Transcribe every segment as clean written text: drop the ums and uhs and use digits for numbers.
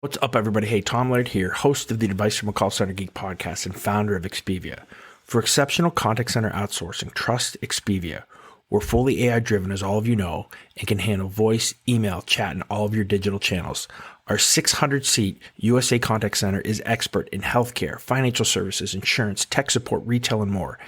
What's up, everybody? Hey, Tom Laird here, host of the Advice from a Call Center Geek podcast and founder of Expivia. For exceptional contact center outsourcing, trust Expivia. We're fully AI-driven, as all of you know, and can handle voice, email, chat, and all of your digital channels. Our 600-seat USA contact center is expert in healthcare, financial services, insurance, tech support, retail, and more.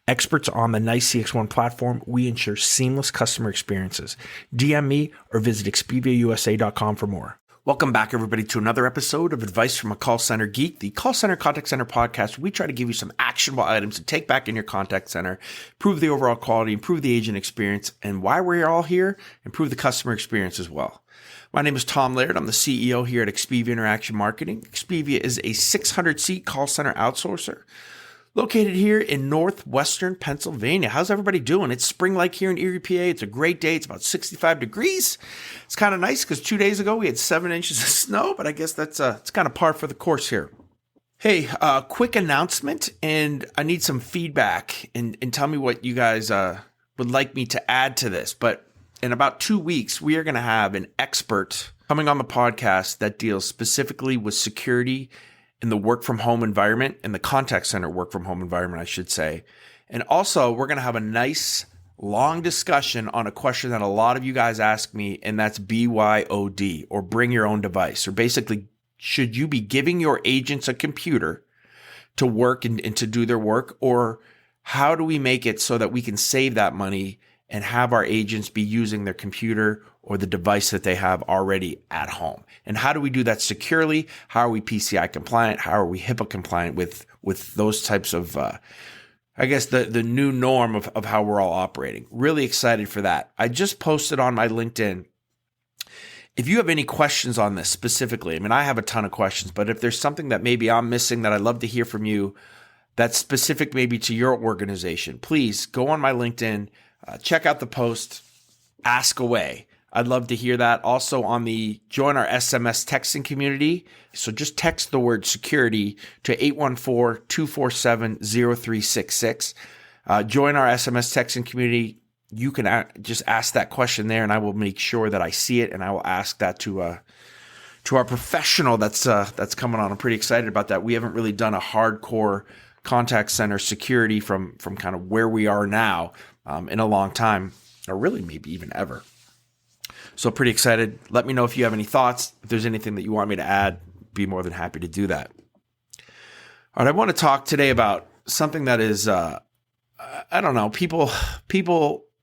Experts on the NICE CX1 platform, we ensure seamless customer experiences. DM me or visit expiviausa.com for more. Welcome back, everybody, to another episode of Advice from a Call Center Geek, the call center contact center podcast. We try to give you some actionable items to take back in your contact center, improve the overall quality, improve the agent experience, and why we're all here, improve the customer experience as well. My name is Tom Laird. I'm the CEO here at Expivia Interaction Marketing. Expivia is a 600-seat call center outsourcer located here in northwestern Pennsylvania. How's everybody doing? It's spring-like here in Erie, PA. It's a great day. It's about 65 degrees. It's kind of nice because 2 days ago we had 7 inches of snow, but I guess that's it's kind of par for the course here. Hey, quick announcement, and I need some feedback and tell me what you guys would like me to add to this. But in about 2 weeks, we are going to have an expert coming on the podcast that deals specifically with security in the work from home environment, in the contact center work from home environment, I should say. And also, we're going to have a nice long discussion on a question that a lot of you guys ask me, and that's BYOD, or bring your own device. Or basically, should you be giving your agents a computer to work and to do their work? Or how do we make it so that we can save that money and have our agents be using their computer or the device that they have already at home? And how do we do that securely? How are we PCI compliant? How are we HIPAA compliant with those types of, I guess, the new norm of how we're all operating? Really excited for that. I just posted on my LinkedIn. If you have any questions on this specifically, I mean, I have a ton of questions, but if there's something that maybe I'm missing that I'd love to hear from you that's specific maybe to your organization, please go on my LinkedIn, check out the post, ask away. I'd love to hear that. Also join our SMS texting community. So just text the word security to 814-247-0366. Join our SMS texting community. You can just ask that question there, and I will make sure that I see it, and I will ask that to our professional that's coming on. I'm pretty excited about that. We haven't really done a hardcore contact center security from kind of where we are now in a long time, or really maybe even ever. So pretty excited. Let me know if you have any thoughts. If there's anything that you want me to add, be more than happy to do that. All right, I want to talk today about something that is, I don't know, people,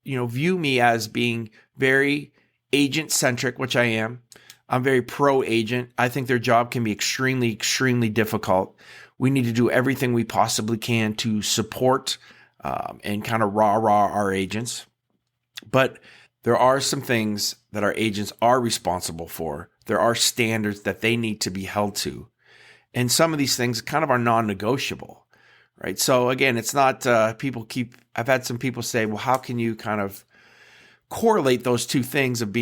view me as being very agent-centric, which I am. I'm very pro-agent. I think their job can be extremely, extremely difficult. We need to do everything we possibly can to support and kind of rah our agents. But there are some things that our agents are responsible for. There are standards that they need to be held to. And some of these things kind of are non-negotiable, right? So again, it's not, I've had some people say, well, how can you kind of correlate those two things of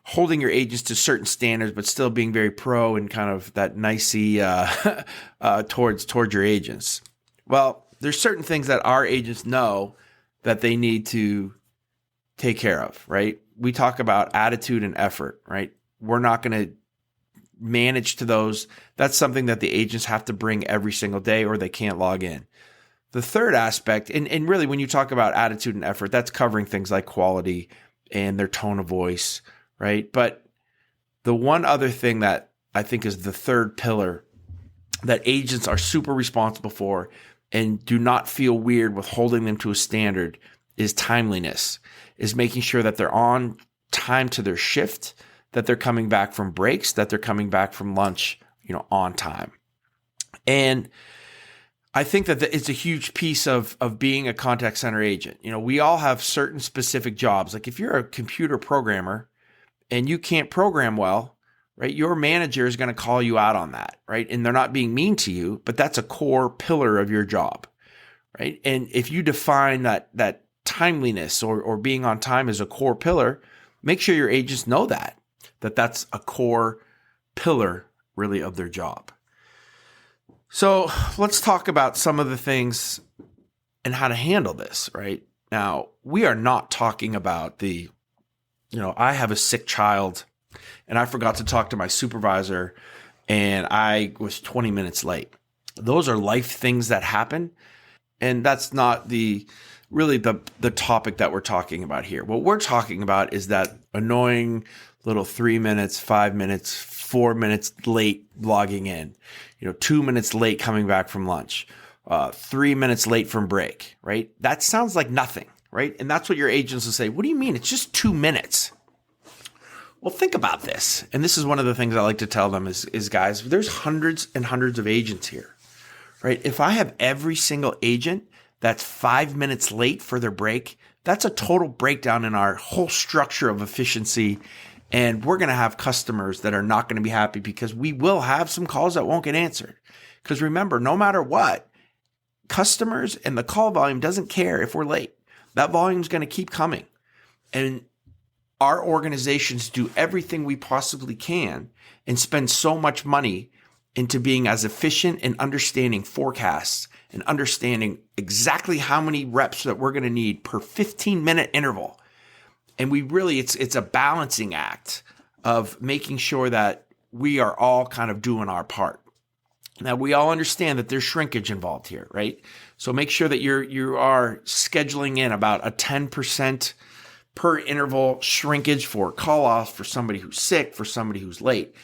holding your agents to certain standards, but still being very pro and kind of that nicey towards your agents? Well, there's certain things that our agents know that they need to take care of, right? We talk about attitude and effort, right? We're not going to manage to those. That's something that the agents have to bring every single day or they can't log in. The third aspect, and really when you talk about attitude and effort, that's covering things like quality and their tone of voice, right? But the one other thing that I think is the third pillar that agents are super responsible for and do not feel weird with holding them to a standard is timeliness, is making sure that they're on time to their shift, that they're coming back from breaks, that they're coming back from lunch, on time. And I think that it's a huge piece of being a contact center agent. We all have certain specific jobs. Like if you're a computer programmer and you can't program well, right? Your manager is going to call you out on that, right? And they're not being mean to you, but that's a core pillar of your job, right? And if you define that timeliness or being on time as a core pillar, make sure your agents know that's a core pillar really of their job. So let's talk about some of the things and how to handle this, right? Now, we are not talking about I have a sick child and I forgot to talk to my supervisor and I was 20 minutes late. Those are life things that happen. And that's not really the topic that we're talking about here. What we're talking about is that annoying little 3 minutes, 5 minutes, 4 minutes late logging in, 2 minutes late coming back from lunch, 3 minutes late from break, right? That sounds like nothing, right? And that's what your agents will say. What do you mean? It's just 2 minutes. Well, think about this. And this is one of the things I like to tell them is guys, there's hundreds and hundreds of agents here, right? If I have every single agent that's 5 minutes late for their break, that's a total breakdown in our whole structure of efficiency. And we're going to have customers that are not going to be happy because we will have some calls that won't get answered. Because remember, no matter what, customers and the call volume doesn't care if we're late. That volume is going to keep coming. And our organizations do everything we possibly can and spend so much money into being as efficient and understanding forecasts and understanding exactly how many reps that we're going to need per 15-minute interval. And we really, it's a balancing act of making sure that we are all kind of doing our part. Now, we all understand that there's shrinkage involved here, right? So make sure that you are scheduling in about a 10% per interval shrinkage for call offs for somebody who's sick, for somebody who's late.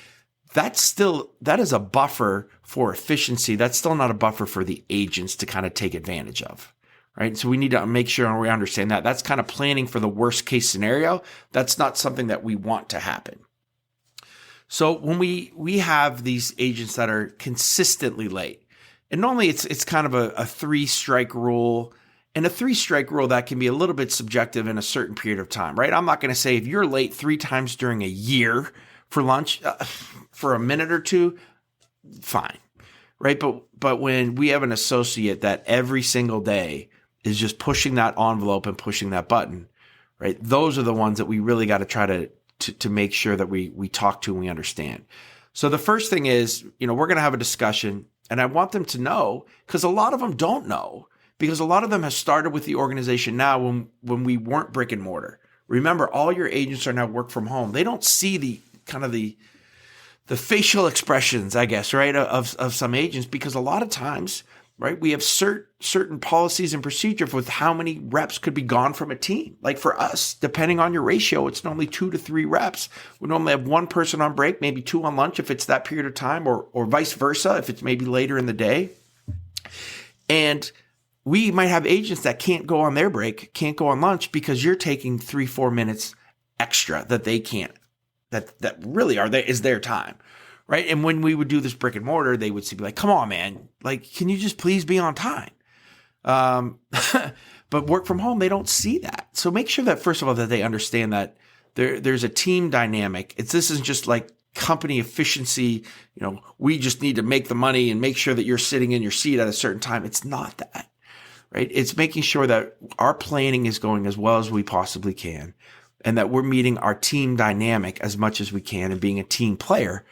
That is a buffer for efficiency. That's still not a buffer for the agents to kind of take advantage of, right? So we need to make sure we understand that. That's kind of planning for the worst case scenario. That's not something that we want to happen. So when we have these agents that are consistently late, and normally it's kind of a 3-strike rule. And a 3-strike rule that can be a little bit subjective in a certain period of time, right? I'm not going to say if you're late 3 times during a year for lunch for a minute or two, fine, right? But when we have an associate that every single day is just pushing that envelope and pushing that button, right? Those are the ones that we really got to try to make sure that we talk to and we understand. So the first thing is, we're going to have a discussion, and I want them to know, because a lot of them don't know. Because a lot of them have started with the organization now when we weren't brick and mortar. Remember, all your agents are now work from home. They don't see the kind of the facial expressions, I guess, right, of some agents, because a lot of times, right, we have certain policies and procedure with how many reps could be gone from a team. Like for us, depending on your ratio, it's normally 2 to 3 reps. We normally have 1 person on break, maybe 2 on lunch if it's that period of time, or vice versa if it's maybe later in the day. And we might have agents that can't go on their break, can't go on lunch because you're taking 3-4 minutes extra that they can't, that really is their time, right? And when we would do this brick and mortar, they would be like, come on, man, like, can you just please be on time? But work from home, they don't see that. So make sure that, first of all, that they understand that there's a team dynamic. This isn't just like company efficiency. We just need to make the money and make sure that you're sitting in your seat at a certain time. It's not that. Right? It's making sure that our planning is going as well as we possibly can, and that we're meeting our team dynamic as much as we can and being a team player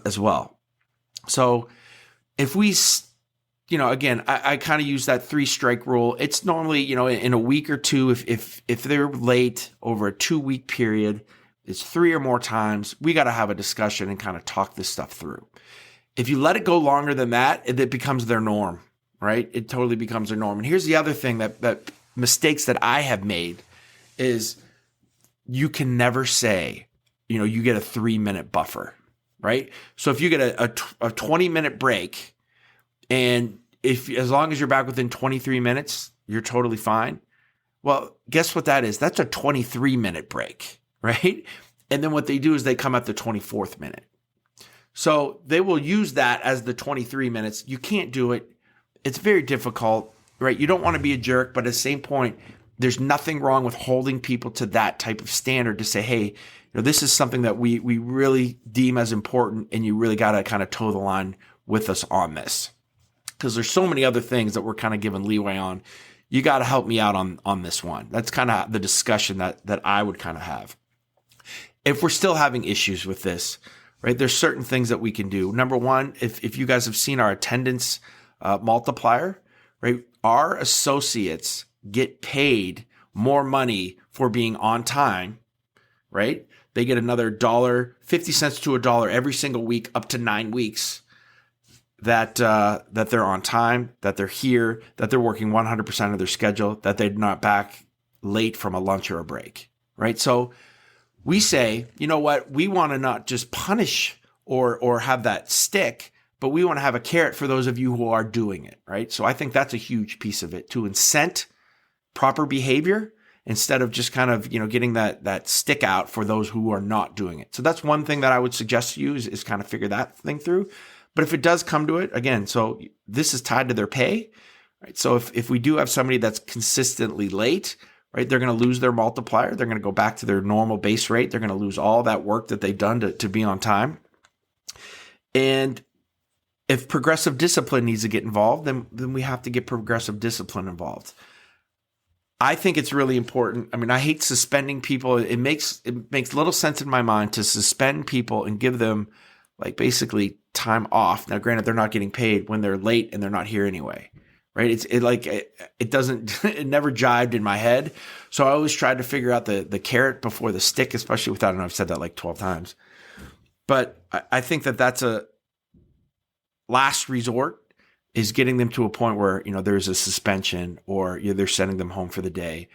as well. So if we, again, I kind of use that 3-strike rule. It's normally, in a week or two, if they're late over a 2-week period, it's 3 or more times, we got to have a discussion and kind of talk this stuff through. If you let it go longer than that, it becomes their norm. Right? It totally becomes their norm. And here's the other thing that mistakes that I have made is you can never say, you get a 3-minute buffer, right? So if you get a 20-minute break, and as long as you're back within 23 minutes, you're totally fine. Well, guess what that is? That's a 23-minute break, right? And then what they do is they come at the 24th minute. So they will use that as the 23 minutes. You can't do it. It's very difficult, right? You don't want to be a jerk, but at the same point, there's nothing wrong with holding people to that type of standard to say, hey, this is something that we really deem as important, and you really got to kind of toe the line with us on this. Because there's so many other things that we're kind of given leeway on. You got to help me out on this one. That's kind of the discussion that I would kind of have. If we're still having issues with this, right, there's certain things that we can do. Number one, if you guys have seen our attendance multiplier, right? Our associates get paid more money for being on time, right, they get another dollar, 50 cents to $1 every single week, up to 9 weeks that they're on time, that they're here, that they're working 100% of their schedule, that they're not back late from a lunch or a break, right? So we say, you know what? We want to not just punish or have that stick, but we want to have a carrot for those of you who are doing it, right? So I think that's a huge piece of it, to incent proper behavior instead of just kind of, getting that stick out for those who are not doing it. So that's one thing that I would suggest to you is kind of figure that thing through. But if it does come to it, again, so this is tied to their pay, right? So if we do have somebody that's consistently late, right, they're going to lose their multiplier. They're going to go back to their normal base rate. They're going to lose all that work that they've done to be on time. And if progressive discipline needs to get involved, then we have to get progressive discipline involved. I think it's really important. I mean, I hate suspending people. It makes little sense in my mind to suspend people and give them like basically time off. Now, granted, they're not getting paid when they're late and they're not here anyway, right? It doesn't, it never jived in my head. So I always tried to figure out the carrot before the stick, especially with, I don't know, I've said that like 12 times. But I think that's a last resort, is getting them to a point where, there's a suspension or they're sending them home for the day.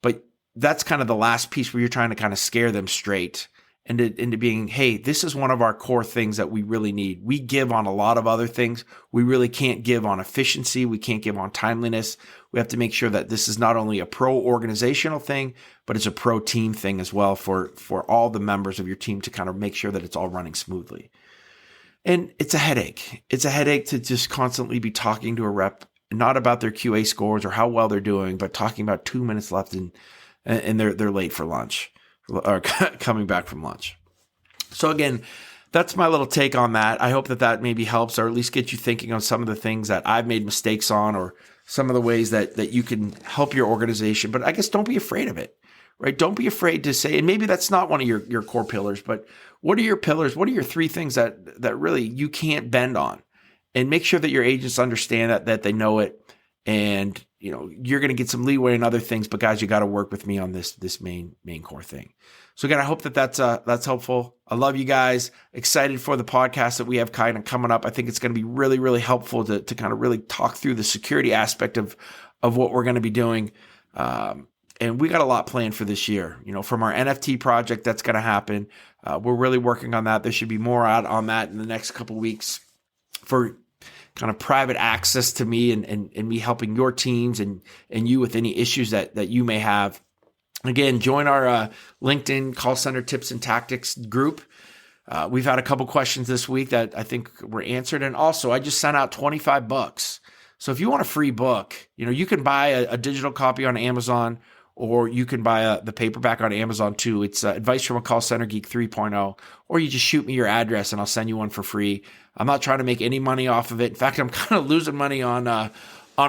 But that's kind of the last piece where you're trying to kind of scare them straight into being, hey, this is one of our core things that we really need. We give on a lot of other things. We really can't give on efficiency. We can't give on timeliness. We have to make sure that this is not only a pro organizational thing, but it's a pro team thing as well for all the members of your team to kind of make sure that it's all running smoothly. And it's a headache. It's a headache to just constantly be talking to a rep, not about their QA scores or how well they're doing, but talking about 2 minutes left and they're late for lunch or coming back from lunch. So again, that's my little take on that. I hope that maybe helps, or at least get you thinking on some of the things that I've made mistakes on, or some of the ways that you can help your organization. But I guess don't be afraid of it, right? Don't be afraid to say, and maybe that's not one of your core pillars, but what are your pillars? What are your 3 things that really you can't bend on? And make sure that your agents understand that they know it. And, you're going to get some leeway in other things, but guys, you got to work with me on this main core thing. So again, I hope that's helpful. I love you guys. Excited for the podcast that we have kind of coming up. I think it's going to be really, really helpful to kind of really talk through the security aspect of what we're going to be doing. And we got a lot planned for this year, from our NFT project that's going to happen. We're really working on that. There should be more out on that in the next couple of weeks for kind of private access to me and me helping your teams and you with any issues that you may have. Again, join our LinkedIn call center tips and tactics group. We've had a couple questions this week that I think were answered. And also, I just sent out $25. So if you want a free book, you can buy a digital copy on Amazon, or you can buy the paperback on Amazon too. It's Advice from a Call Center Geek 3.0, or you just shoot me your address and I'll send you one for free. I'm not trying to make any money off of it. In fact, I'm kind of losing money on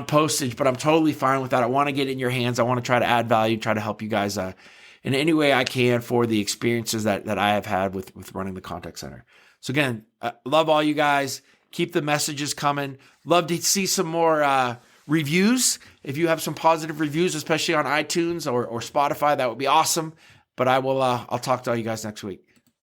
postage, but I'm totally fine with that. I want to get it in your hands. I want to try to add value, try to help you guys in any way I can for the experiences that I have had with running the contact center. So again, love all you guys. Keep the messages coming. Love to see some more reviews. If you have some positive reviews, especially on iTunes or Spotify, that would be awesome. But I'll talk to all you guys next week.